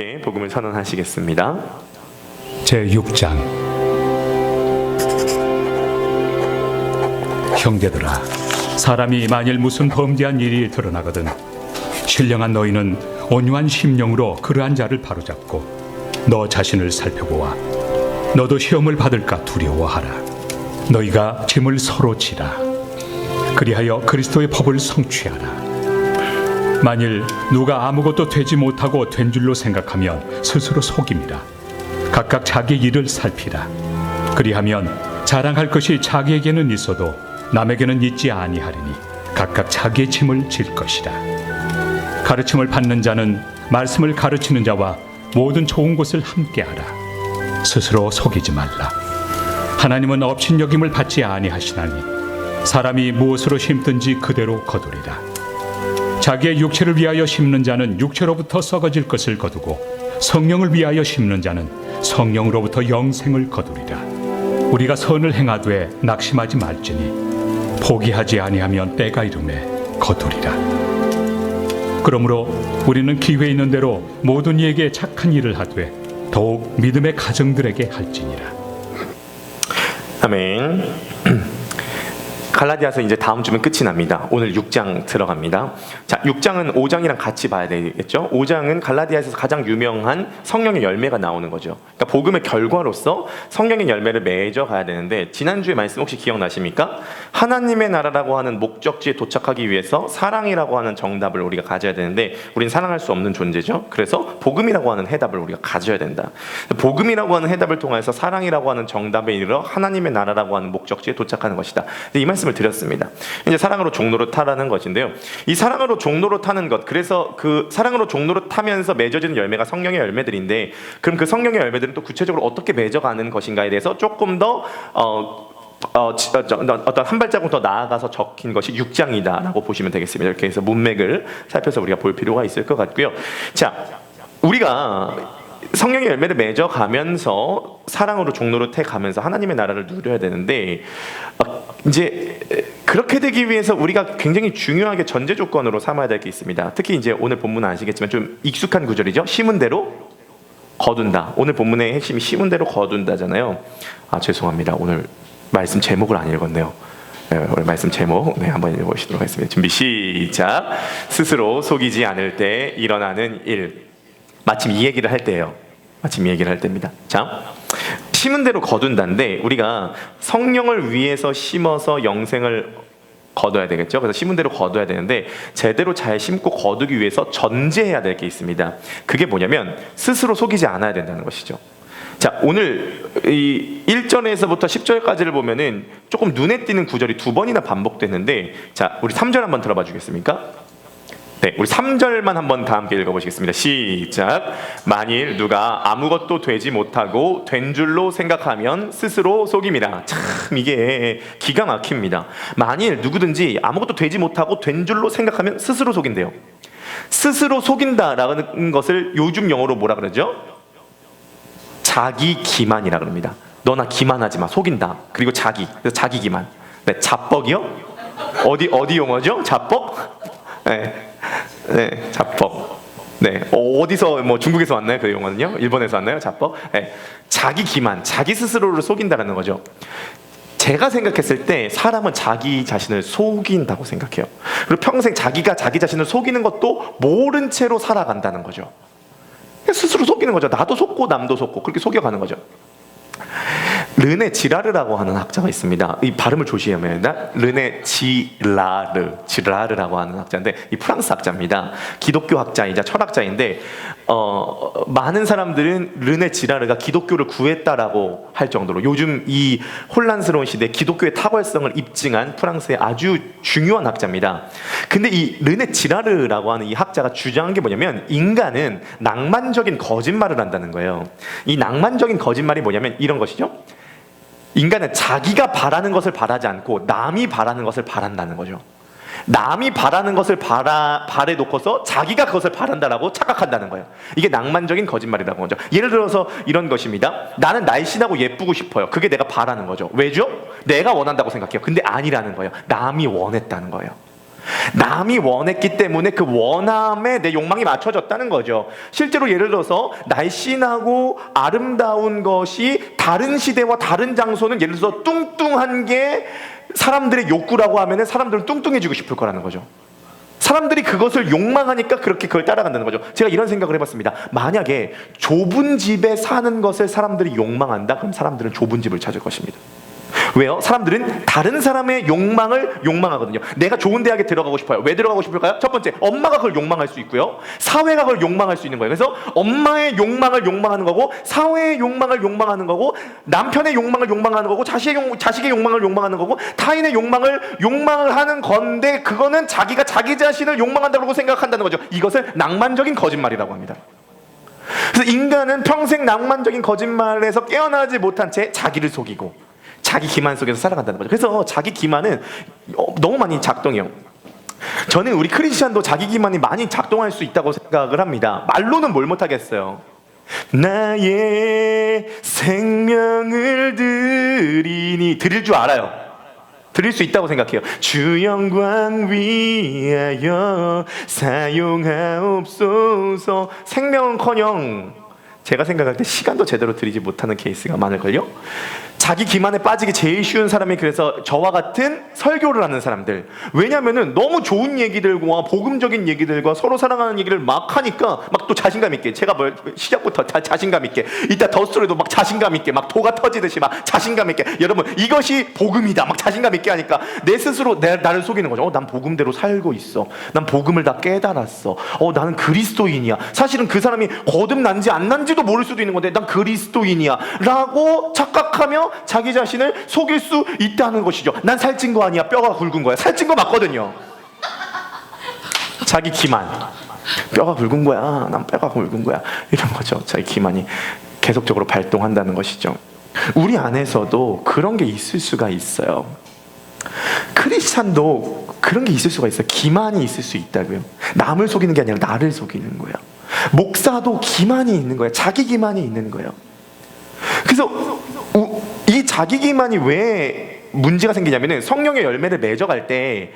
함께 복음을 선언하시겠습니다. 제6장. 형제들아, 사람이 만일 무슨 범죄한 일이 드러나거든 신령한 너희는 온유한 심령으로 그러한 자를 바로잡고 너 자신을 살펴보아 너도 시험을 받을까 두려워하라. 너희가 짐을 서로 지라. 그리하여 그리스도의 법을 성취하라. 만일 누가 아무것도 되지 못하고 된 줄로 생각하면 스스로 속임이라. 각각 자기 일을 살피라. 그리하면 자랑할 것이 자기에게는 있어도 남에게는 있지 아니하리니 각각 자기의 짐을 질 것이라. 가르침을 받는 자는 말씀을 가르치는 자와 모든 좋은 것을 함께하라. 스스로 속이지 말라. 하나님은 업신여김을 받지 아니하시나니 사람이 무엇으로 심든지 그대로 거두리라. 자기의 육체를 위하여 심는 자는 육체로부터 썩어질 것을 거두고 성령을 위하여 심는 자는 성령으로부터 영생을 거두리라. 우리가 선을 행하되 낙심하지 말지니 포기하지 아니하면 때가 이르매 거두리라. 그러므로 우리는 기회 있는 대로 모든 이에게 착한 일을 하되 더욱 믿음의 가정들에게 할지니라. 아멘. 갈라디아서 이제 다음 주면 끝이 납니다. 오늘 6장 들어갑니다. 자, 6장은 5장이랑 같이 봐야 되겠죠. 5장은 갈라디아에서 가장 유명한 성령의 열매가 나오는 거죠. 그러니까 복음의 결과로서 성령의 열매를 맺어 가야 되는데, 지난주에 말씀 혹시 기억나십니까? 하나님의 나라라고 하는 목적지에 도착하기 위해서 사랑이라고 하는 정답을 우리가 가져야 되는데 우린 사랑할 수 없는 존재죠. 그래서 복음이라고 하는 해답을 우리가 가져야 된다. 복음이라고 하는 해답을 통해서 사랑이라고 하는 정답에 이르러 하나님의 나라라고 하는 목적지에 도착하는 것이다. 이 말씀을 드렸습니다. 이제 사랑으로 종로를 타라는 것인데요. 이 사랑으로 종로로 타는 것, 그래서 그 사랑으로 종로로 타면서 맺어지는 열매가 성령의 열매들인데, 그럼 그 성령의 열매들은 또 구체적으로 어떻게 맺어가는 것인가에 대해서 조금 더 어떤 한 발자국 더 나아가서 적힌 것이 6장이다라고 보시면 되겠습니다. 이렇게 해서 문맥을 살펴서 우리가 볼 필요가 있을 것 같고요. 자, 우리가 성령의 열매를 맺어가면서 사랑으로 종로로 태가면서 하나님의 나라를 누려야 되는데, 이제 그렇게 되기 위해서 우리가 굉장히 중요하게 전제 조건으로 삼아야 될 게 있습니다. 특히 이제 오늘 본문은 아시겠지만 좀 익숙한 구절이죠. 심은 대로 거둔다. 오늘 본문의 핵심이 심은 대로 거둔다잖아요. 죄송합니다. 오늘 말씀 제목을 안 읽었네요. 오늘 말씀 제목 한번 읽어보시도록 하겠습니다. 준비 시작. 스스로 속이지 않을 때 일어나는 일. 마침 이 얘기를 할 때예요. 마침 이 얘기를 할 때입니다. 자, 심은 대로 거둔다인데, 우리가 성령을 위해서 심어서 영생을 거둬야 되겠죠. 그래서 심은 대로 거둬야 되는데, 제대로 잘 심고 거두기 위해서 전제해야 될 게 있습니다. 그게 뭐냐면 스스로 속이지 않아야 된다는 것이죠. 자, 오늘 이 1절에서부터 10절까지를 보면은 조금 눈에 띄는 구절이 두 번이나 반복됐는데, 자, 우리 3절 한번 들어봐 주겠습니까? 네, 우리 3절만 한번 다 함께 읽어보시겠습니다. 시작. 만일 누가 아무것도 되지 못하고 된 줄로 생각하면 스스로 속임이라. 참 이게 기가 막힙니다. 만일 누구든지 아무것도 되지 못하고 된 줄로 생각하면 스스로 속인대요. 스스로 속인다라는 것을 요즘 영어로 뭐라 그러죠? 자기 기만이라 그럽니다. 너나 기만하지 마. 속인다. 그리고 자기. 그래서 자기 기만. 네, 자뻑이요? 어디 용어죠? 자뻑? 네, 자뻑. 네, 어디서 뭐 중국에서 왔나요? 그 용어는요? 일본에서 왔나요? 자뻑? 네, 자기 기만, 자기 스스로를 속인다라는 거죠. 제가 생각했을 때 사람은 자기 자신을 속인다고 생각해요. 그리고 평생 자기가 자기 자신을 속이는 것도 모른 채로 살아간다는 거죠. 스스로 속이는 거죠. 나도 속고 남도 속고 그렇게 속여가는 거죠. 르네 지라르라고 하는 학자가 있습니다. 이 발음을 조심해야 합니다. 르네 지라르라고 하는 학자인데, 이 프랑스 학자입니다. 기독교 학자이자 철학자인데, 많은 사람들은 르네 지라르가 기독교를 구했다라고 할 정도로 요즘 이 혼란스러운 시대에 기독교의 탁월성을 입증한 프랑스의 아주 중요한 학자입니다. 근데 이 르네 지라르라고 하는 이 학자가 주장한 게 뭐냐면, 인간은 낭만적인 거짓말을 한다는 거예요. 이 낭만적인 거짓말이 뭐냐면 이런 것이죠. 인간은 자기가 바라는 것을 바라지 않고 남이 바라는 것을 바란다는 거죠. 남이 바라는 것을 바래놓고서 자기가 그것을 바란다라고 착각한다는 거예요. 이게 낭만적인 거짓말이라고 하죠. 예를 들어서 이런 것입니다. 나는 날씬하고 예쁘고 싶어요. 그게 내가 바라는 거죠. 왜죠? 내가 원한다고 생각해요. 근데 아니라는 거예요. 남이 원했다는 거예요. 남이 원했기 때문에 그 원함에 내 욕망이 맞춰졌다는 거죠. 실제로 예를 들어서 날씬하고 아름다운 것이 다른 시대와 다른 장소는 예를 들어서 뚱뚱한 게 사람들의 욕구라고 하면은 사람들은 뚱뚱해지고 싶을 거라는 거죠. 사람들이 그것을 욕망하니까 그렇게 그걸 따라간다는 거죠. 제가 이런 생각을 해봤습니다. 만약에 좁은 집에 사는 것을 사람들이 욕망한다? 그럼 사람들은 좁은 집을 찾을 것입니다. 왜요? 사람들은 다른 사람의 욕망을 욕망하거든요. 내가 좋은 대학에 들어가고 싶어요. 왜 들어가고 싶을까요? 첫 번째, 엄마가 그걸 욕망할 수 있고요. 사회가 그걸 욕망할 수 있는 거예요. 그래서 엄마의 욕망을 욕망하는 거고, 사회의 욕망을 욕망하는 거고, 남편의 욕망을 욕망하는 거고, 자식의 욕망을 욕망하는 거고, 타인의 욕망을 하는 건데, 그거는 자기가 자기 자신을 욕망한다고 생각한다는 거죠. 이것을 낭만적인 거짓말이라고 합니다. 그래서 인간은 평생 낭만적인 거짓말에서 깨어나지 못한 채 자기를 속이고 자기 기만 속에서 살아간다는 거죠. 그래서 자기 기만은 너무 많이 작동해요. 저는 우리 크리스찬도 자기 기만이 많이 작동할 수 있다고 생각을 합니다. 말로는 뭘 못하겠어요. 나의 생명을 드릴 줄 알아요. 드릴 수 있다고 생각해요. 주 영광 위하여 사용하옵소서. 생명은커녕 제가 생각할 때 시간도 제대로 드리지 못하는 케이스가 많을걸요? 자기 기만에 빠지기 제일 쉬운 사람이 그래서 저와 같은 설교를 하는 사람들. 왜냐면은 너무 좋은 얘기들과 복음적인 얘기들과 서로 사랑하는 얘기를 막 하니까 막 또 자신감 있게, 제가 시작부터 자신감 있게, 이따 더스토리도 막 자신감 있게, 막 도가 터지듯이 막 자신감 있게, 여러분 이것이 복음이다 막 자신감 있게 하니까 내 스스로 나를 속이는 거죠. 난 복음대로 살고 있어. 난 복음을 다 깨달았어. 나는 그리스도인이야. 사실은 그 사람이 거듭난지 안 난지도 모를 수도 있는 건데 난 그리스도인이야 라고 착각하며 자기 자신을 속일 수 있다는 것이죠. 난 살찐 거 아니야. 뼈가 굵은 거야. 살찐 거 맞거든요. 자기 기만. 뼈가 굵은 거야. 난 뼈가 굵은 거야. 이런 거죠. 자기 기만이 계속적으로 발동한다는 것이죠. 우리 안에서도 그런 게 있을 수가 있어요. 크리스찬도 그런 게 있을 수가 있어요. 기만이 있을 수 있다고요. 남을 속이는 게 아니라 나를 속이는 거예요. 목사도 기만이 있는 거예요. 자기 기만이 있는 거예요. 그래서 이 자기 기만이 왜 문제가 생기냐면은 성령의 열매를 맺어갈 때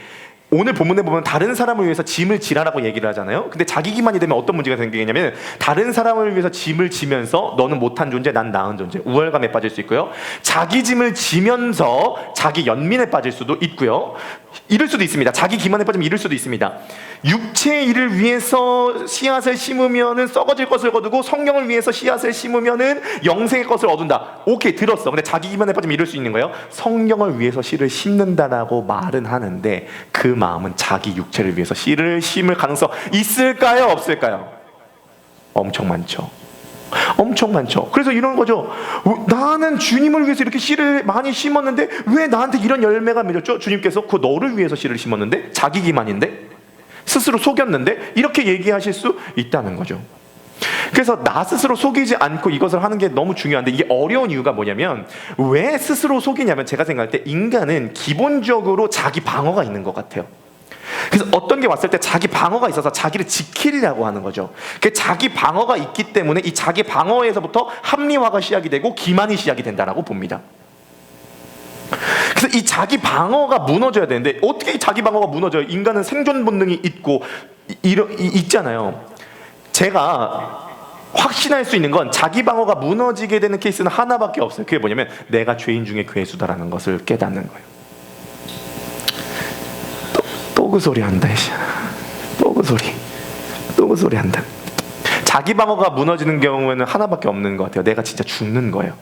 오늘 본문에 보면 다른 사람을 위해서 짐을 지라라고 얘기를 하잖아요. 근데 자기 기만이 되면 어떤 문제가 생기냐면 다른 사람을 위해서 짐을 지면서 너는 못한 존재, 난 나은 존재, 우월감에 빠질 수 있고요. 자기 짐을 지면서 자기 연민에 빠질 수도 있고요. 이럴 수도 있습니다. 자기 기만에 빠지면 이럴 수도 있습니다. 육체의 일을 위해서 씨앗을 심으면은 썩어질 것을 거두고 성령을 위해서 씨앗을 심으면은 영생의 것을 얻은다. 오케이, 들었어. 근데 자기 기만에 빠지면 이럴 수 있는 거예요. 성령을 위해서 씨를 심는다라고 말은 하는데 그 마음은 자기 육체를 위해서 씨를 심을 가능성 있을까요? 없을까요? 엄청 많죠. 엄청 많죠. 그래서 이런 거죠. 나는 주님을 위해서 이렇게 씨를 많이 심었는데 왜 나한테 이런 열매가 맺었죠? 주님께서 그 너를 위해서 씨를 심었는데 자기 기만인데 스스로 속였는데 이렇게 얘기하실 수 있다는 거죠. 그래서 나 스스로 속이지 않고 이것을 하는 게 너무 중요한데 이게 어려운 이유가 뭐냐면 왜 스스로 속이냐면 제가 생각할 때 인간은 기본적으로 자기 방어가 있는 것 같아요. 그래서 어떤 게 왔을 때 자기 방어가 있어서 자기를 지키려고 하는 거죠. 그 자기 방어가 있기 때문에 이 자기 방어에서부터 합리화가 시작이 되고 기만이 시작이 된다라고 봅니다. 그래서 이 자기 방어가 무너져야 되는데 어떻게 이 자기 방어가 무너져요? 인간은 생존 본능이 있고 있잖아요. 제가 확신할 수 있는 건 자기 방어가 무너지게 되는 케이스는 하나밖에 없어요. 그게 뭐냐면 내가 죄인 중에 괴수다라는 것을 깨닫는 거예요. 또 그 소리 한다. 또 그 소리 한다. 자기 방어가 무너지는 경우에는 하나밖에 없는 것 같아요. 내가 진짜 죽는 거예요.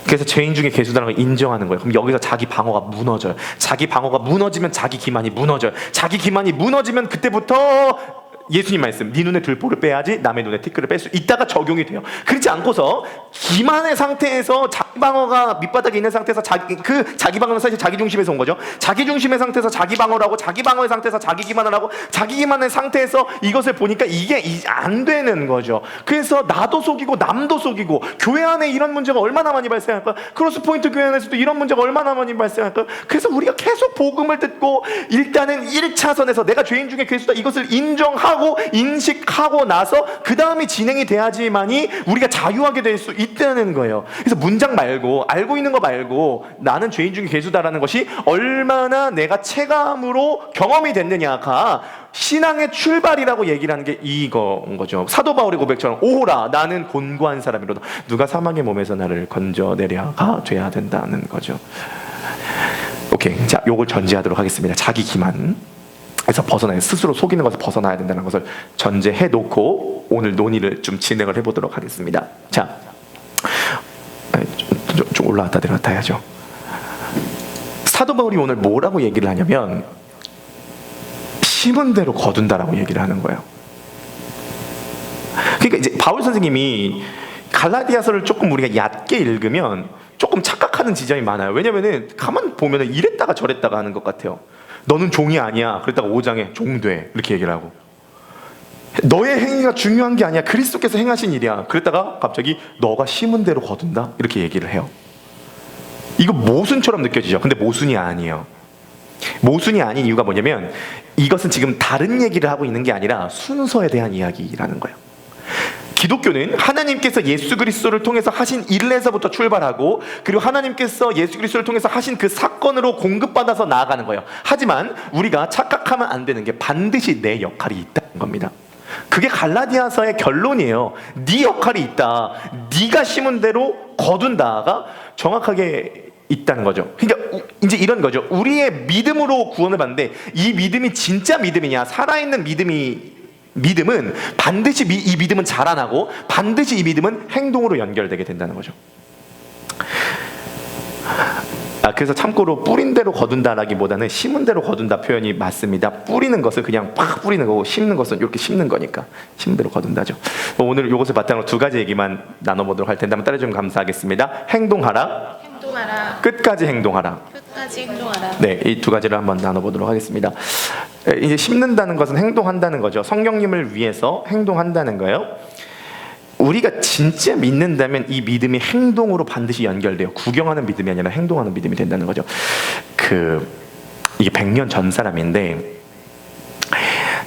그래서 죄인 중에 괴수다라는 걸 인정하는 거예요. 그럼 여기서 자기 방어가 무너져요. 자기 방어가 무너지면 자기 기만이 무너져요. 자기 기만이 무너지면 그때부터 예수님 말씀, 네 눈에 들보를 빼야지 남의 눈에 티끌을 뺄 수 있다가 적용이 돼요. 그렇지 않고서 기만의 상태에서 자기 방어가 밑바닥에 있는 상태에서 자기 방어는 사실 자기 중심에서 온 거죠. 자기 중심의 상태에서 자기 방어를 하고 자기 방어의 상태에서 자기 기만을 하고 자기 기만의 상태에서 이것을 보니까 이게 안 되는 거죠. 그래서 나도 속이고 남도 속이고 교회 안에 이런 문제가 얼마나 많이 발생할까요? 크로스포인트 교회 안에서도 이런 문제가 얼마나 많이 발생할까요? 그래서 우리가 계속 복음을 듣고 일단은 1차선에서 내가 죄인 중에 괴수다 이것을 인정하고 생각하고 인식하고 나서 그 다음에 진행이 돼야지만이 우리가 자유하게 될 수 있다는 거예요. 그래서 문장 말고, 알고 있는 거 말고, 나는 죄인 중에 괴수다라는 것이 얼마나 내가 체감으로 경험이 됐느냐가 신앙의 출발이라고 얘기를 하는 게 이거인 거죠. 사도 바울의 고백처럼 오호라 나는 곤고한 사람이로다. 누가 사망의 몸에서 나를 건져내려가 돼야 된다는 거죠. 오케이, 자, 요걸 전제하도록 하겠습니다. 자기 기만에서 벗어나야, 스스로 속이는 것에서 벗어나야 된다는 것을 전제해 놓고 오늘 논의를 좀 진행을 해보도록 하겠습니다. 자, 좀 올라왔다 내려왔다 해야죠. 사도 바울이 오늘 뭐라고 얘기를 하냐면 심은 대로 거둔다라고 얘기를 하는 거예요. 그러니까 이제 바울 선생님이 갈라디아서를 조금 우리가 얕게 읽으면 조금 착각하는 지점이 많아요. 왜냐면은 가만 보면은 이랬다가 저랬다가 하는 것 같아요. 너는 종이 아니야. 그랬다가 5장에 종돼 이렇게 얘기를 하고, 너의 행위가 중요한 게 아니야. 그리스도께서 행하신 일이야. 그랬다가 갑자기 너가 심은 대로 거둔다 이렇게 얘기를 해요. 이거 모순처럼 느껴지죠. 근데 모순이 아니에요. 모순이 아닌 이유가 뭐냐면 이것은 지금 다른 얘기를 하고 있는 게 아니라 순서에 대한 이야기라는 거예요. 기독교는 하나님께서 예수 그리스도를 통해서 하신 일에서부터 출발하고, 그리고 하나님께서 예수 그리스도를 통해서 하신 그 사건으로 공급받아서 나아가는 거예요. 하지만 우리가 착각하면 안 되는 게 반드시 내 역할이 있다는 겁니다. 그게 갈라디아서의 결론이에요. 네 역할이 있다. 네가 심은 대로 거둔다가 정확하게 있다는 거죠. 그러니까 이제 이런 거죠. 우리의 믿음으로 구원을 받는데 이 믿음이 진짜 믿음이냐, 살아있는 믿음은 반드시 이 믿음은 자라나고 반드시 이 믿음은 행동으로 연결되게 된다는 거죠. 그래서 참고로 뿌린 대로 거둔다라기보다는 심은 대로 거둔다 표현이 맞습니다. 뿌리는 것은 그냥 팍 뿌리는 거고, 심는 것은 이렇게 심는 거니까 심은 대로 거둔다죠. 오늘 이것을 바탕으로 두 가지 얘기만 나눠보도록 할 텐데 한번 따라주면 감사하겠습니다. 행동하라. 끝까지 행동하라. 끝까지 행동하라. 네, 이 두 가지를 한번 나눠보도록 하겠습니다. 이제 심는다는 것은 행동한다는 거죠. 성령님을 위해서 행동한다는 거예요. 우리가 진짜 믿는다면 이 믿음이 행동으로 반드시 연결돼요. 구경하는 믿음이 아니라 행동하는 믿음이 된다는 거죠. 이게 100년 전 사람인데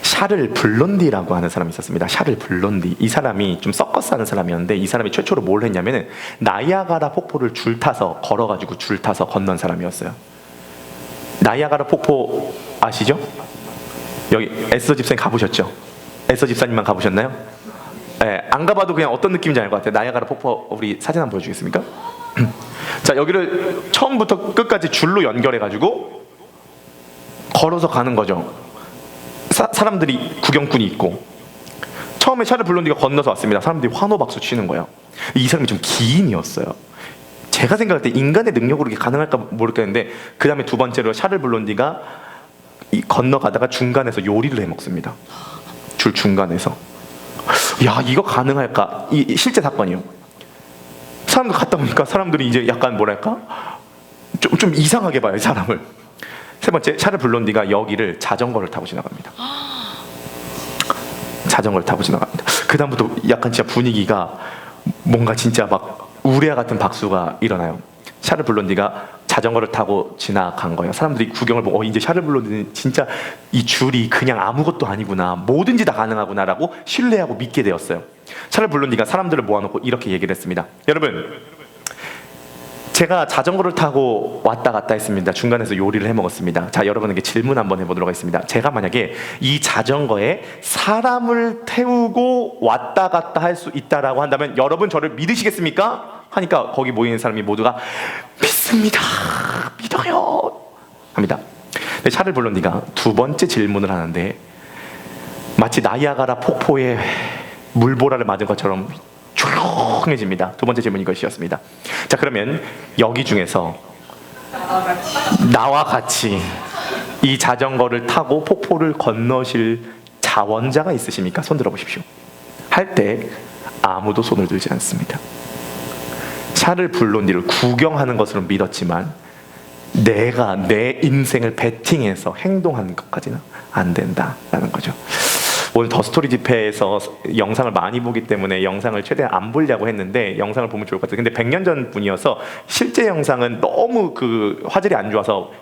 샤를 블론디라고 하는 사람이 있었습니다. 샤를 블론디. 이 사람이 좀 섞어서 하는 사람이었는데 이 사람이 최초로 뭘 했냐면은 나이아가라 폭포를 걸어가지고 줄 타서 건넌 사람이었어요. 나이아가라 폭포 아시죠? 여기 에스더 집사님 가보셨죠? 에스더 집사님만 가보셨나요? 네, 안 가봐도 그냥 어떤 느낌인지 알 것 같아요. 나이아가라 폭포 우리 사진 한번 보여주겠습니까? 자, 여기를 처음부터 끝까지 줄로 연결해가지고 걸어서 가는 거죠. 사람들이 구경꾼이 있고, 처음에 샤를 블론디가 건너서 왔습니다. 사람들이 환호 박수 치는 거예요. 이 사람이 좀 기인이었어요. 제가 생각할 때 인간의 능력으로 이게 가능할까 모르겠는데, 그 다음에 두 번째로 샤를 블론디가 건너가다가 중간에서 요리를 해 먹습니다. 줄 중간에서. 야, 이거 가능할까? 이 실제 사건이에요. 사람들 갔다 오니까 사람들이 이제 약간 뭐랄까? 좀 이상하게 봐요, 이 사람을. 세 번째, 샤를 블론디가 여기를 자전거를 타고 지나갑니다. 자전거를 타고 지나갑니다. 그 다음부터 약간 진짜 분위기가 뭔가 진짜 막 우레아 같은 박수가 일어나요. 샤를 블론디가 자전거를 타고 지나간 거예요. 사람들이 구경을 보고 이제 샤를 블론디는 진짜 이 줄이 그냥 아무것도 아니구나, 뭐든지 다 가능하구나라고 신뢰하고 믿게 되었어요. 샤를 블론디가 사람들을 모아놓고 이렇게 얘기를 했습니다. 여러분, 제가 자전거를 타고 왔다 갔다 했습니다. 중간에서 요리를 해 먹었습니다. 자, 여러분에게 질문 한번 해보도록 하겠습니다. 제가 만약에 이 자전거에 사람을 태우고 왔다 갔다 할 수 있다라고 한다면 여러분 저를 믿으시겠습니까? 하니까 거기 모이는 사람이 모두가 믿습니다, 믿어요 합니다. 근데 샤를 블론디가 두 번째 질문을 하는데 마치 나이아가라 폭포에 물보라를 맞은 것처럼 조용해집니다. 두 번째 질문이 이것이었습니다. 자, 그러면 여기 중에서 나와 같이 이 자전거를 타고 폭포를 건너실 자원자가 있으십니까? 손 들어보십시오. 할 때 아무도 손을 들지 않습니다. 샤를 블론디를 구경하는 것으로 믿었지만 내가 내 인생을 베팅해서 행동하는 것까지는 안 된다라는 거죠. 오늘 더 스토리 집회에서 영상을 많이 보기 때문에 영상을 최대한 안 보려고 했는데 영상을 보면 좋을 것 같아요. 근데 100년 전 분이어서 실제 영상은 너무 그 화질이 안 좋아서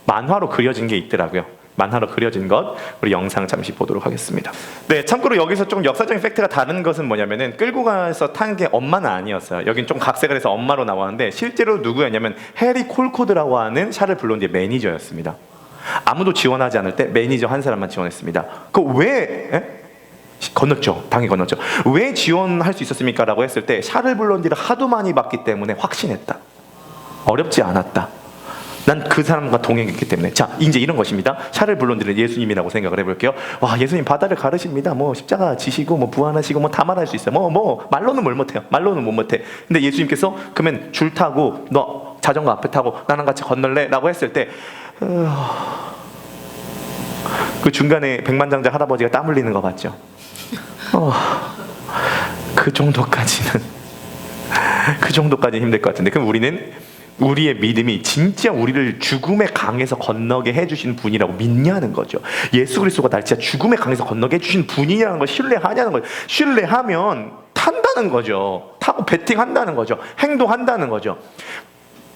만화로 그려진 게 있더라고요. 만화로 그려진 것, 우리 영상 잠시 보도록 하겠습니다. 네, 참고로 여기서 좀 역사적인 팩트가 다른 것은 뭐냐면은 끌고 가서 탄 게 엄마는 아니었어요. 여긴 좀 각색을 해서 엄마로 나왔는데 실제로 누구였냐면 해리 콜코드라고 하는 샤를 블론디의 매니저였습니다. 아무도 지원하지 않을 때 매니저 한 사람만 지원했습니다. 그 왜? 건넜죠. 당연히 건넜죠. 왜 지원할 수 있었습니까? 라고 했을 때 샤를 블론디를 하도 많이 봤기 때문에 확신했다. 어렵지 않았다. 난 그 사람과 동행했기 때문에. 자, 이제 이런 것입니다. 샤를 블론디를 예수님이라고 생각을 해볼게요. 와, 예수님 바다를 가르십니다. 뭐 십자가 지시고 뭐 부활하시고 뭐 다 말할 수 있어요. 뭐 말로는 뭘 못해요. 말로는 못 못해. 근데 예수님께서 그러면 줄 타고 너 자전거 앞에 타고 나랑 같이 건널래? 라고 했을 때 그 중간에 백만장자 할아버지가 땀 흘리는 거 봤죠? 그 정도까지는 힘들 것 같은데, 그럼 우리의 믿음이 진짜 우리를 죽음의 강에서 건너게 해주신 분이라고 믿냐는 거죠. 예수 그리스도가 날 진짜 죽음의 강에서 건너게 해주신 분이냐는 걸 신뢰하냐는 거죠. 신뢰하면 탄다는 거죠. 타고 배팅한다는 거죠. 행동한다는 거죠.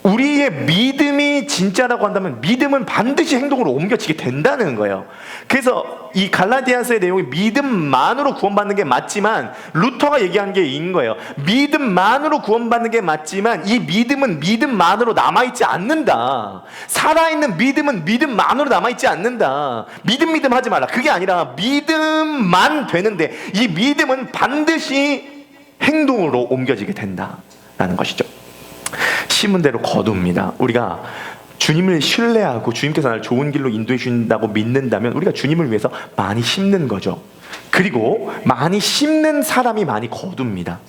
우리의 믿음이 진짜라고 한다면 믿음은 반드시 행동으로 옮겨지게 된다는 거예요. 그래서 이 갈라디아서의 내용이 믿음만으로 구원받는 게 맞지만, 루터가 얘기한 게 인 거예요. 믿음만으로 구원받는 게 맞지만 이 믿음은 믿음만으로 남아있지 않는다. 살아있는 믿음은 믿음만으로 남아있지 않는다. 믿음 하지 마라. 그게 아니라 믿음만 되는데 이 믿음은 반드시 행동으로 옮겨지게 된다라는 것이죠. 심은 대로 거둡니다. 우리가 주님을 신뢰하고 주님께서 나를 좋은 길로 인도해 주신다고 믿는다면 우리가 주님을 위해서 많이 심는 거죠. 그리고 많이 심는 사람이 많이 거둡니다.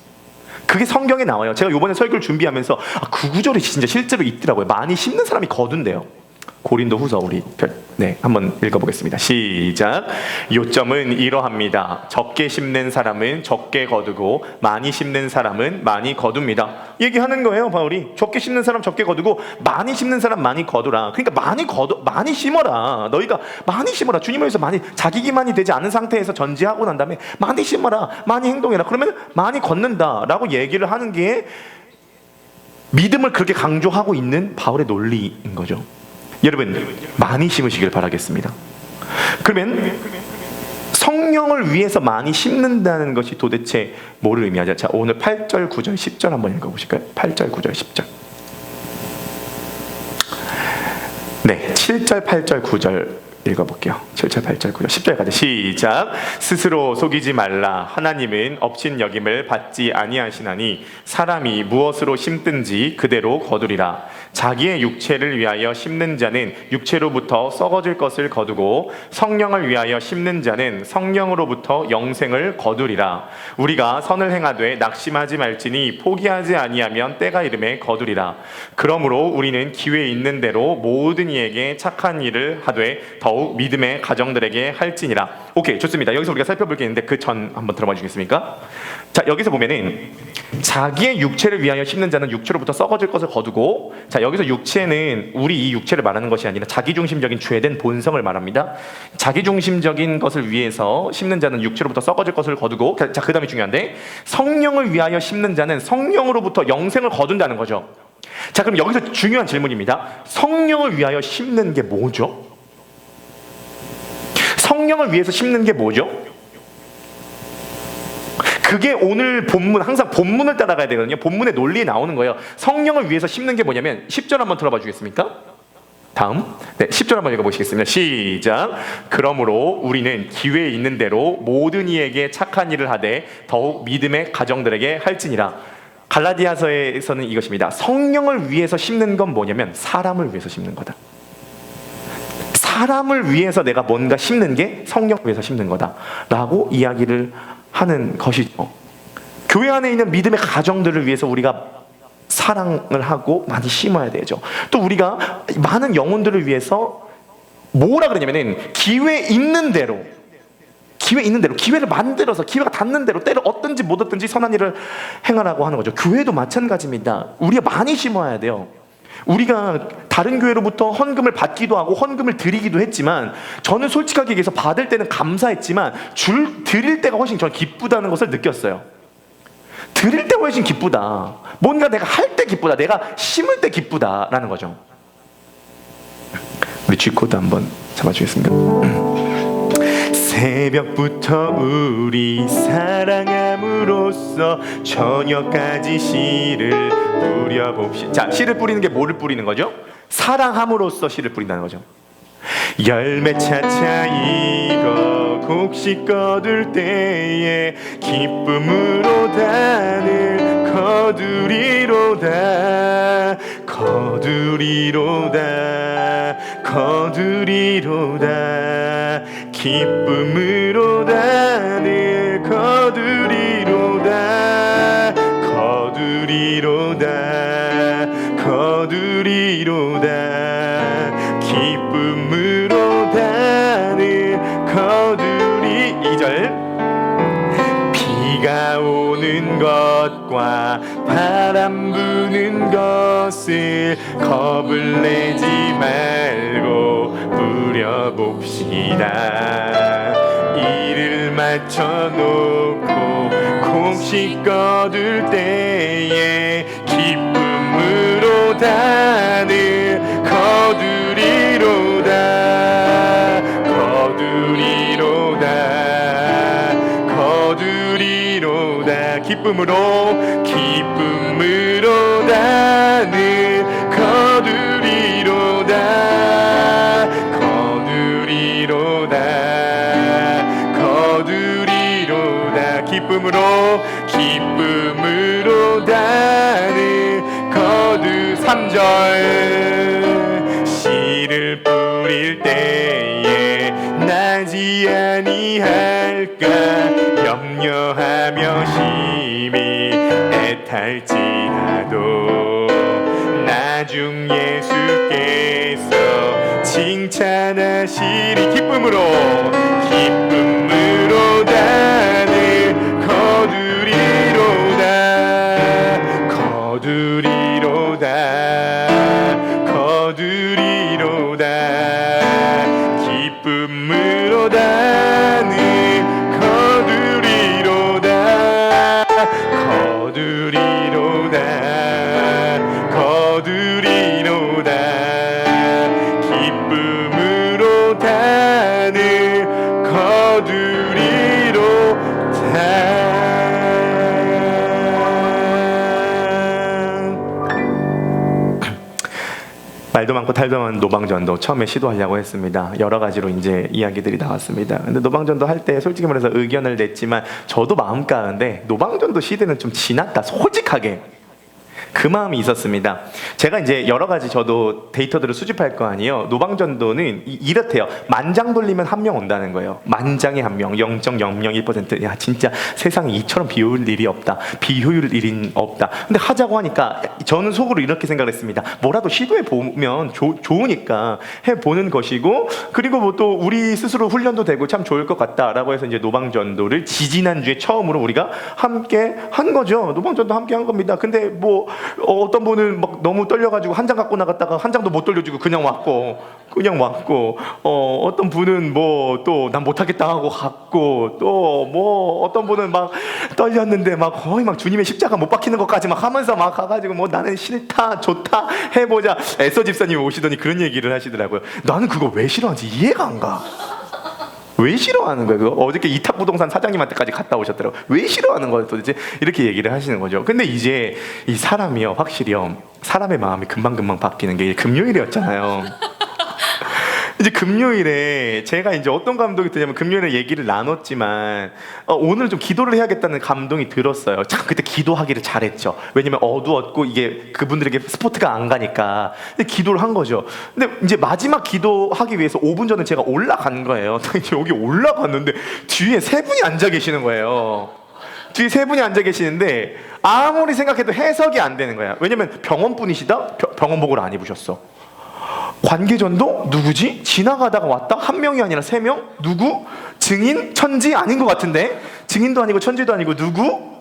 그게 성경에 나와요. 제가 이번에 설교를 준비하면서 그 구절이 진짜 실제로 있더라고요. 많이 심는 사람이 거둔대요. 고린도후서 우리 한번 읽어보겠습니다. 시작. 요점은 이러합니다. 적게 심는 사람은 적게 거두고 많이 심는 사람은 많이 거둡니다. 얘기하는 거예요, 바울이. 적게 심는 사람 적게 거두고 많이 심는 사람 많이 거두라. 그러니까 많이 심어라. 너희가 많이 심어라. 주님을 위해서 많이, 자기 기만이 되지 않은 상태에서 전지하고 난 다음에 많이 심어라. 많이 행동해라. 그러면 많이 걷는다라고 얘기를 하는 게 믿음을 그렇게 강조하고 있는 바울의 논리인 거죠. 여러분, 많이 심으시길 바라겠습니다. 그러면 성령을 위해서 많이 심는다는 것이 도대체 뭐를 의미하죠? 자, 오늘 8절, 9절, 10절 한번 읽어보실까요? 8절, 9절, 10절. 네, 7절, 8절, 9절 읽어볼게요. 7절, 8절, 9절, 10절까지 시작. 스스로 속이지 말라. 하나님은 업신 여김을 받지 아니하시나니 사람이 무엇으로 심든지 그대로 거두리라. 자기의 육체를 위하여 심는 자는 육체로부터 썩어질 것을 거두고 성령을 위하여 심는 자는 성령으로부터 영생을 거두리라. 우리가 선을 행하되 낙심하지 말지니 포기하지 아니하면 때가 이름에 거두리라. 그러므로 우리는 기회 있는 대로 모든 이에게 착한 일을 하되 더욱 믿음의 가정들에게 할지니라. 오케이, 좋습니다. 여기서 우리가 살펴볼 게 있는데 그 전 한번 들어봐 주시겠습니까? 자, 여기서 보면은 자기의 육체를 위하여 심는 자는 육체로부터 썩어질 것을 거두고, 자, 여기서 육체는 우리 이 육체를 말하는 것이 아니라 자기중심적인 죄된 본성을 말합니다. 자기중심적인 것을 위해서 심는 자는 육체로부터 썩어질 것을 거두고, 자, 그 다음이 중요한데 성령을 위하여 심는 자는 성령으로부터 영생을 거둔다는 거죠. 자, 그럼 여기서 중요한 질문입니다. 성령을 위하여 심는 게 뭐죠? 성령을 위해서 심는 게 뭐죠? 그게 오늘 본문, 항상 본문을 따라가야 되거든요. 본문의 논리에 나오는 거예요. 성령을 위해서 심는 게 뭐냐면 10절 한번 들어봐 주겠습니까? 다음, 10절 한번 읽어보시겠습니다. 시작. 그러므로 우리는 기회 있는 대로 모든 이에게 착한 일을 하되 더욱 믿음의 가정들에게 할지니라. 갈라디아서에서는 이것입니다. 성령을 위해서 심는 건 뭐냐면 사람을 위해서 심는 거다. 사람을 위해서 내가 뭔가 심는 게 성령을 위해서 심는 거다라고 이야기를 하는 것이죠. 교회 안에 있는 믿음의 가정들을 위해서 우리가 사랑을 하고 많이 심어야 되죠. 또 우리가 많은 영혼들을 위해서 뭐라 그러냐면은 기회 있는 대로 기회를 만들어서 기회가 닿는 대로 때를 얻든지 못 얻든지 선한 일을 행하라고 하는 거죠. 교회도 마찬가지입니다. 우리가 많이 심어야 돼요. 우리가 다른 교회로부터 헌금을 받기도 하고 헌금을 드리기도 했지만, 저는 솔직하게 얘기해서 받을 때는 감사했지만 드릴 때가 훨씬 저는 기쁘다는 것을 느꼈어요. 드릴 때 훨씬 기쁘다. 뭔가 내가 할 때 기쁘다. 내가 심을 때 기쁘다라는 거죠. 우리 G코드 한번 잡아주겠습니다. 새벽부터 우리 사랑함으로써 저녁까지 씨를 뿌려봅시다. 자, 씨를 뿌리는 게 뭐를 뿌리는 거죠? 사랑함으로써 씨를 뿌린다는 거죠. 열매 차차 익어 곡식 거둘 때에 기쁨으로 단을 거두리로다 거두리로다 거두리로다 기쁨으로 단을 거두리로다 거두리로다 거두리로다 기쁨으로 단을 거두리. 2절 비가 오는 것과 바람 부는 것을 겁을 내지 말고 뿌려봅시다. 이를 맞춰놓고 곡식 거둘 때에 기쁨으로 단을 거두리로다 거두리로다 거두리로다 기쁨으로 단을 거두리로다 거두리로다 거두리로다 기쁨으로 단을 거두. 3절 씨를 뿌릴 때에 나지 아니할까 염려하며 심히 애탈지라도 나중 예수께서 칭찬하시리. 기쁨으로 단을 거두리로다 거두리로다 거두리로다 기쁨으로 단을 거두리로다 거두리로다 거두리로다 기쁨으로 단을 거두리로다. 말도 많고 탈도 많은 노방전도 처음에 시도하려고 했습니다. 여러 가지로 이제 이야기들이 나왔습니다. 근데 노방전도 할 때 솔직히 말해서 의견을 냈지만 저도 마음 가는데 노방전도 시대는 좀 지났다, 솔직하게 그 마음이 있었습니다. 제가 이제 여러 가지 저도 데이터들을 수집할 거 아니에요. 노방전도는 이렇대요. 만장 돌리면 한 명 온다는 거예요. 만장에 한 명, 0.001%. 야, 진짜 세상에 이처럼 비효율 일이 없다. 비효율 일이 없다. 근데 하자고 하니까 저는 속으로 이렇게 생각을 했습니다. 뭐라도 시도해 보면 좋으니까 해보는 것이고, 그리고 뭐 또 우리 스스로 훈련도 되고 참 좋을 것 같다라고 해서 이제 노방전도를 지지난주에 처음으로 우리가 함께 한 거죠. 노방전도 함께 한 겁니다. 근데 뭐 어떤 분은 막 너무 떨려가지고 한 장 갖고 나갔다가 한 장도 못 돌려주고 그냥 왔고 어떤 분은 뭐 또 난 못하겠다 하고 갔고, 또 뭐 어떤 분은 막 떨렸는데 막 거의 막 주님의 십자가 못 박히는 것까지 막 하면서 막 가가지고 뭐 나는 싫다 좋다 해보자. 에서 집사님이 오시더니 그런 얘기를 하시더라고요. 나는 그거 왜 싫어하는지 이해가 안 가. 왜 싫어하는 거예요? 그거? 어저께 이탁부동산 사장님한테까지 갔다 오셨더라고요. 왜 싫어하는 거예요 도대체? 이렇게 얘기를 하시는 거죠. 근데 이제 이 사람이요, 확실히요, 사람의 마음이 금방금방 바뀌는 게 금요일이었잖아요. 이제 금요일에 제가 이제 어떤 감동이 드냐면, 금요일에 얘기를 나눴지만 오늘 좀 기도를 해야겠다는 감동이 들었어요. 참 그때 기도하기를 잘했죠. 왜냐면 어두웠고 이게 그분들에게 스포트가 안 가니까. 근데 기도를 한 거죠. 근데 이제 마지막 기도하기 위해서 5분 전에 제가 올라간 거예요. 여기 올라갔는데 뒤에 세 분이 앉아 계시는 거예요. 뒤에 세 분이 앉아 계시는데 아무리 생각해도 해석이 안 되는 거야. 왜냐면 병원분이시다? 병원복을 안 입으셨어. 관계전도 누구지? 지나가다가 왔다? 한 명이 아니라 세 명? 누구? 증인? 천지? 아닌 것 같은데? 증인도 아니고 천지도 아니고 누구?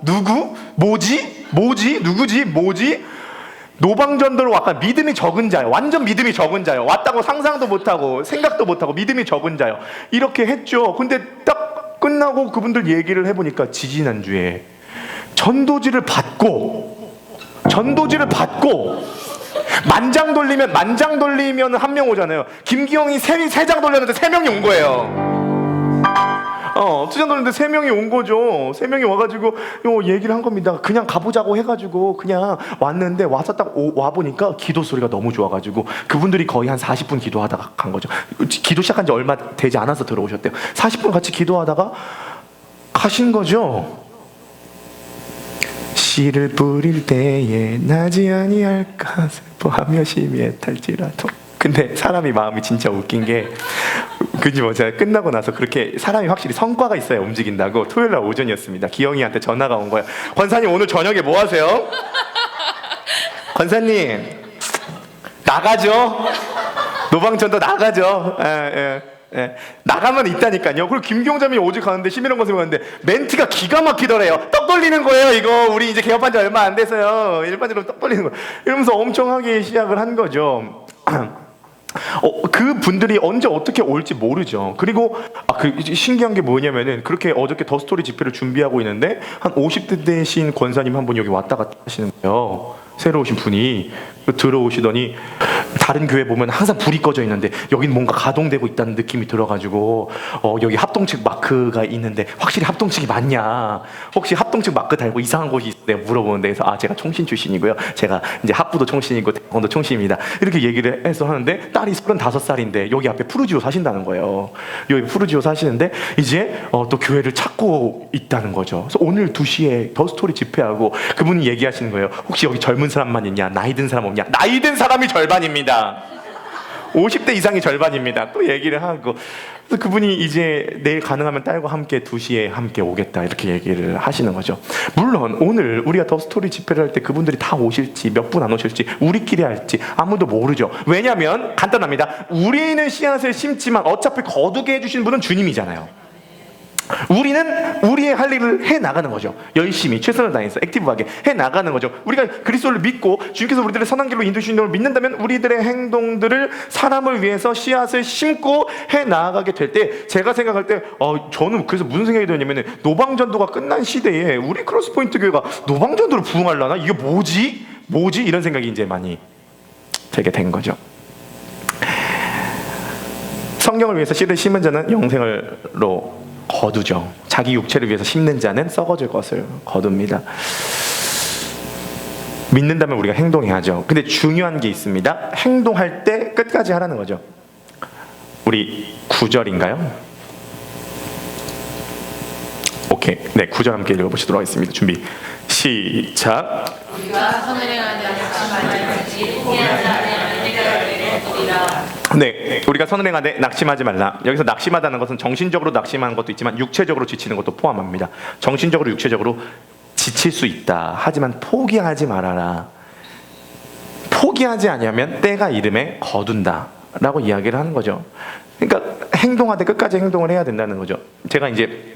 뭐지? 누구지? 뭐지? 노방전도로 약간 믿음이 적은 자요. 완전 믿음이 적은 자요. 왔다고 상상도 못하고 생각도 못하고 믿음이 적은 자요. 이렇게 했죠. 근데 딱 끝나고 그분들 얘기를 해보니까 지지난주에 전도지를 받고 만장 돌리면 한 명 오잖아요. 김기영이 세 장 돌렸는데 3명이 온 거예요. 2장 돌렸는데 3명이 온 거죠. 3명이 와가지고 요 얘기를 한 겁니다. 그냥 가보자고 해가지고 그냥 왔는데 와서 딱 와 보니까 기도 소리가 너무 좋아가지고 그분들이 거의 한 40분 기도하다가 간 거죠. 기도 시작한 지 얼마 되지 않아서 들어오셨대요. 40분 같이 기도하다가 가신 거죠. 씨를 뿌릴 때에 나지 아니할까 슬퍼하며 심히 탈지라도. 근데 사람이 마음이 진짜 웃긴 게 그지 뭐 제가 끝나고 나서 그렇게 사람이 확실히 성과가 있어야 움직인다고 토요일날 오전이었습니다. 기영이한테 전화가 온 거예요. 권사님 오늘 저녁에 뭐 하세요? 권사님 나가죠. 노방전도 나가죠. 예. 나가면 있다니까요. 그리고 김경자님이 오직 가는데 심이런 것을 보는데 멘트가 기가 막히더래요. 떡 돌리는 거예요. 이거 우리 이제 개업한 지 얼마 안 돼서요. 일반적으로 떡 돌리는 거 이러면서 엄청 하기 시작을 한 거죠. 그 분들이 언제 어떻게 올지 모르죠. 그리고 신기한 게 뭐냐면은 그렇게 어저께 더 스토리 집회를 준비하고 있는데 한 50대 되신 권사님 한 분이 여기 왔다 갔다 하시는 거예요. 새로 오신 분이 들어오시더니 다른 교회 보면 항상 불이 꺼져 있는데 여긴 뭔가 가동되고 있다는 느낌이 들어가지고 여기 합동측 마크가 있는데 확실히 합동측이 맞냐, 혹시 합동측 마크 달고 이상한 곳이 있어요? 내가 물어보는데 그래서 제가 총신 출신이고요, 제가 이제 합부도 총신이고 대학원도 총신입니다 이렇게 얘기를 해서 하는데 딸이 35살인데 여기 앞에 푸르지오 사신다는 거예요. 여기 푸르지오 사시는데 이제 또 교회를 찾고 있다는 거죠. 그래서 오늘 2시에 더 스토리 집회하고 그분이 얘기하시는 거예요. 혹시 여기 젊은 사람만 있냐, 나이 든 사람 없냐? 나이 든 사람이 절반입니다. 50대 이상이 절반입니다. 또 얘기를 하고 그래서 그분이 이제 내일 가능하면 딸과 함께 2시에 함께 오겠다 이렇게 얘기를 하시는 거죠. 물론 오늘 우리가 더 스토리 집회를 할 때 그분들이 다 오실지 몇 분 안 오실지 우리끼리 할지 아무도 모르죠. 왜냐하면 간단합니다. 우리는 씨앗을 심지만 어차피 거두게 해주신 분은 주님이잖아요. 우리는 우리의 할 일을 해 나가는 거죠. 열심히 최선을 다해서 액티브하게 해 나가는 거죠. 우리가 그리스도를 믿고 주님께서 우리들을 선한 길로 인도해 주시는 걸 믿는다면 우리들의 행동들을 사람을 위해서 씨앗을 심고 해 나가게 될 때 제가 생각할 때 저는 그래서 무슨 생각이 드냐면 노방전도가 끝난 시대에 우리 크로스포인트 교회가 노방전도를 부흥하려나? 이게 뭐지? 이런 생각이 이제 많이 들게 된 거죠. 성경을 위해서 씨를 심은 자는 영생을로 거두죠. 자기 육체를 위해서 심는 자는 썩어질 것을 거둡니다. 믿는다면 우리가 행동해야죠. 근데 중요한 게 있습니다. 행동할 때 끝까지 하라는 거죠. 우리 9절인가요? 오케이. 네, 9절 함께 읽어보시도록 하겠습니다. 준비 시작. 네, 우리가 선을 행하되 낙심하지 말라. 여기서 낙심하다는 것은 정신적으로 낙심하는 것도 있지만 육체적으로 지치는 것도 포함합니다. 정신적으로 육체적으로 지칠 수 있다. 하지만 포기하지 말아라. 포기하지 않으면 때가 이름에 거둔다 라고 이야기를 하는 거죠. 그러니까 행동하되 끝까지 행동을 해야 된다는 거죠. 제가 이제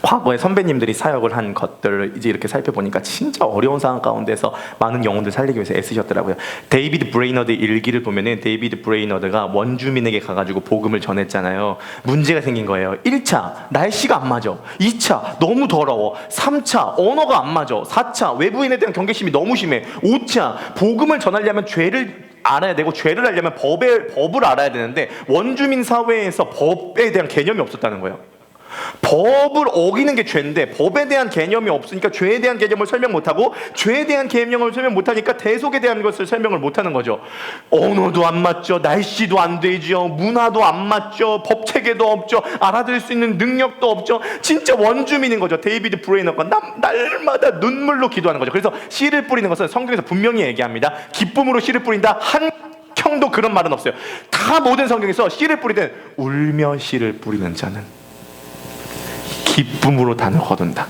과거에 선배님들이 사역을 한 것들을 이제 이렇게 살펴보니까 진짜 어려운 상황 가운데서 많은 영혼들 살리기 위해서 애쓰셨더라고요. 데이비드 브레이너드 일기를 보면은 데이비드 브레이너드가 원주민에게 가가지고 복음을 전했잖아요. 문제가 생긴 거예요. 1차 날씨가 안 맞아, 2차 너무 더러워, 3차 언어가 안 맞아, 4차 외부인에 대한 경계심이 너무 심해, 5차 복음을 전하려면 죄를 알아야 되고 죄를 알려면 법을 알아야 되는데 원주민 사회에서 법에 대한 개념이 없었다는 거예요. 법을 어기는 게 죄인데 법에 대한 개념이 없으니까 죄에 대한 개념을 설명 못하고 죄에 대한 개념을 설명 못하니까 대속에 대한 것을 설명을 못하는 거죠. 언어도 안 맞죠, 날씨도 안 되죠, 문화도 안 맞죠, 법체계도 없죠, 알아들을 수 있는 능력도 없죠. 진짜 원주민인 거죠. 데이비드 브레이너가 날마다 눈물로 기도하는 거죠. 그래서 씨를 뿌리는 것은 성경에서 분명히 얘기합니다. 기쁨으로 씨를 뿌린다. 한 형도 그런 말은 없어요. 다 모든 성경에서 씨를 뿌릴 때는 울며 씨를 뿌리는 자는 기쁨으로 단을 거둔다.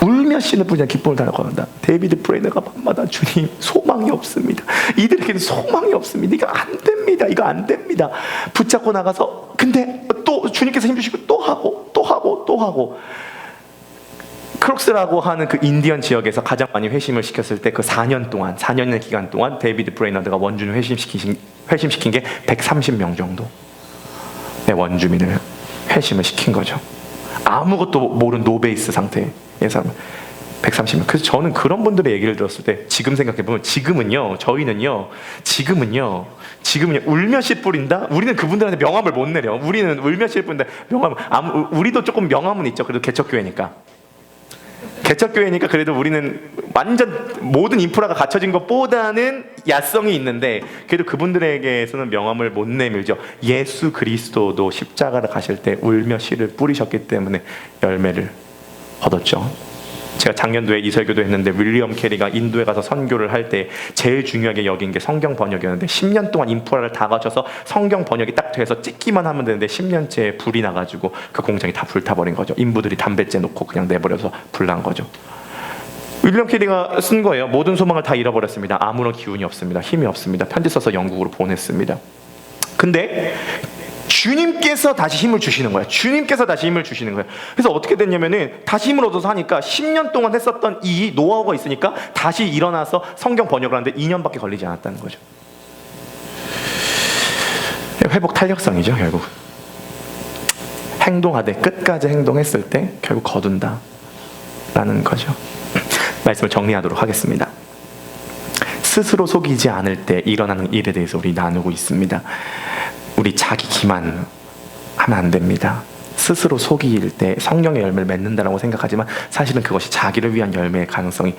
울며 씨를 뿌리는 기쁨으로 단을 거둔다. 데이비드 브레이너가 밤마다 주님 소망이 없습니다. 이들에게는 소망이 없습니다. 이거 안 됩니다. 이거 안 됩니다. 붙잡고 나가서 근데 또 주님께서 힘주시고 또 하고 크록스라고 하는 그 인디언 지역에서 가장 많이 회심을 시켰을 때 그 4년의 기간 동안 데이비드 브레이너드가 원주민 회심시킨 게 130명 정도 의 원주민을 회심을 시킨 거죠. 아무것도 모르는 노베이스 상태의 사람. 130명. 그래서 저는 그런 분들의 얘기를 들었을 때 지금 생각해보면 저희는요 울며 씨 뿌린다? 우리는 그분들한테 명함을 못 내려. 우리는 울며 씨 뿌린다. 우리도 조금 명함은 있죠. 그래도 개척교회니까 그래도 우리는 완전 모든 인프라가 갖춰진 것보다는 야성이 있는데 그래도 그분들에게서는 명함을 못 내밀죠. 예수 그리스도도 십자가를 가실 때 울며 씨를 뿌리셨기 때문에 열매를 얻었죠. 제가 작년도에 이설교도 했는데 윌리엄 캐리가 인도에 가서 선교를 할 때 제일 중요하게 여긴 게 성경 번역이었는데 10년 동안 인프라를 다 갖춰서 성경 번역이 딱 돼서 찍기만 하면 되는데 10년째 불이 나가지고 그 공장이 다 불타버린 거죠. 인부들이 담배째 놓고 그냥 내버려서 불난 거죠. 윌리엄 캐리가 쓴 거예요. 모든 소망을 다 잃어버렸습니다. 아무런 기운이 없습니다. 힘이 없습니다. 편지 써서 영국으로 보냈습니다. 근데 주님께서 다시 힘을 주시는 거예요. 그래서 어떻게 됐냐면은 다시 힘을 얻어서 하니까 10년 동안 했었던 이 노하우가 있으니까 다시 일어나서 성경 번역을 하는데 2년밖에 걸리지 않았다는 거죠. 회복 탄력성이죠, 결국. 행동하되 끝까지 행동했을 때 결국 거둔다 라는 거죠. 말씀을 정리하도록 하겠습니다. 스스로 속이지 않을 때 일어나는 일에 대해서 우리 나누고 있습니다. 우리 자기 기만 하면 안 됩니다. 스스로 속일 때 성령의 열매를 맺는다라고 생각하지만 사실은 그것이 자기를 위한 열매의 가능성이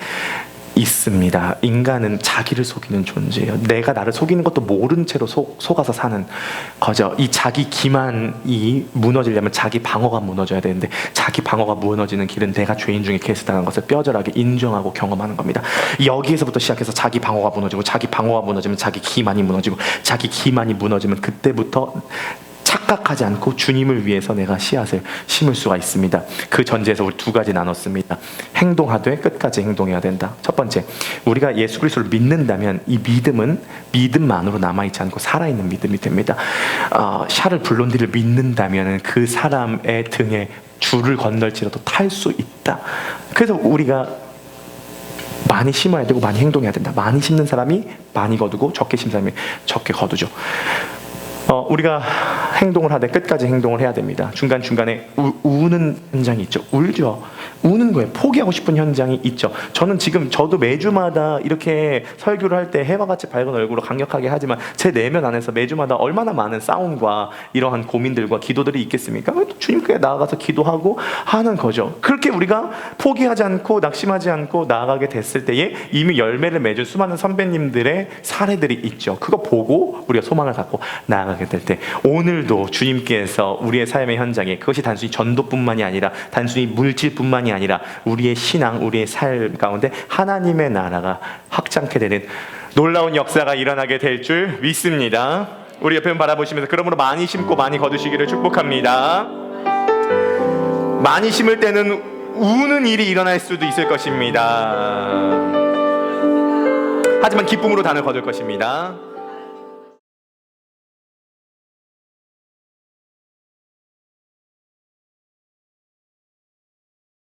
있습니다. 인간은 자기를 속이는 존재예요. 내가 나를 속이는 것도 모른 채로 속아서 사는 거죠. 이 자기 기만이 무너지려면 자기 방어가 무너져야 되는데 자기 방어가 무너지는 길은 내가 죄인 중에 개수당한 것을 뼈저하게 인정하고 경험하는 겁니다. 여기에서부터 시작해서 자기 방어가 무너지고 자기 방어가 무너지면 자기 기만이 무너지고 자기 기만이 무너지면 그때부터 착각하지 않고 주님을 위해서 내가 씨앗을 심을 수가 있습니다. 그 전제에서 우리 두 가지 나눴습니다. 행동하되 끝까지 행동해야 된다. 첫 번째, 우리가 예수 그리스도를 믿는다면 이 믿음은 믿음만으로 남아있지 않고 살아있는 믿음이 됩니다. 샤를 블론디를 믿는다면 그 사람의 등에 줄을 건널지라도 탈 수 있다. 그래서 우리가 많이 심어야 되고 많이 행동해야 된다. 많이 심는 사람이 많이 거두고 적게 심는 사람이 적게 거두죠. 우리가 행동을 하되 끝까지 행동을 해야 됩니다. 중간중간에 우는 현장이 있죠. 울죠. 우는 거예요. 포기하고 싶은 현장이 있죠. 저도 매주마다 이렇게 설교를 할 때 해와 같이 밝은 얼굴로 강력하게 하지만 제 내면 안에서 매주마다 얼마나 많은 싸움과 이러한 고민들과 기도들이 있겠습니까? 주님께 나아가서 기도하고 하는 거죠. 그렇게 우리가 포기하지 않고 낙심하지 않고 나아가게 됐을 때에 이미 열매를 맺은 수많은 선배님들의 사례들이 있죠. 그거 보고 우리가 소망을 갖고 나아가게 될 때 오늘도 주님께서 우리의 삶의 현장에 그것이 단순히 전도뿐만이 아니라 단순히 물질뿐만이 아니라 우리의 신앙, 우리의 삶 가운데 하나님의 나라가 확장케 되는 놀라운 역사가 일어나게 될 줄 믿습니다. 우리 옆에 바라보시면서 그러므로 많이 심고 많이 거두시기를 축복합니다. 많이 심을 때는 우는 일이 일어날 수도 있을 것입니다. 하지만 기쁨으로 단을 거둘 것입니다.